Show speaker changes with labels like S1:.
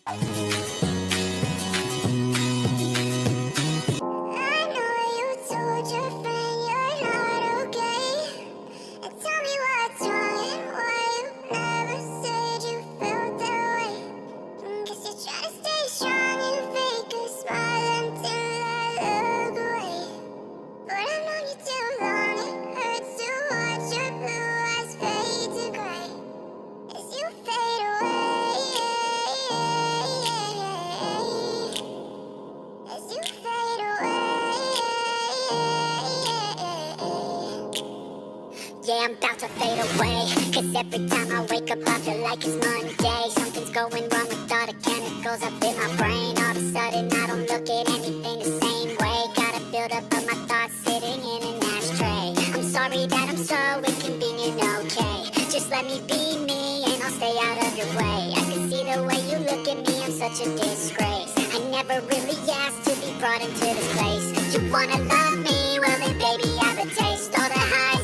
S1: I know you told your friend you're not okay. And tell me what's wrong and why you never said you felt that way. Guess you try to stay strong and fake a smile until I look away. But I've known you too long, it hurts to watch your blue eyes fade to gray as you fade away. As you fade away. Yeah, I'm about to fade away. Cause every time I wake up I feel like it's Monday. Something's going wrong with all the chemicals up in my brain. All of a sudden I don't look at anything the same way. Gotta build up of my thoughts sitting in an ashtray. I'm sorry that I'm so inconvenient, okay. Just let me be me and I'll stay out of your way. I can see the way you look at me, I'm such a disgrace. I never really asked to be brought into this place. You wanna love me? Well then baby I have a taste. All the highs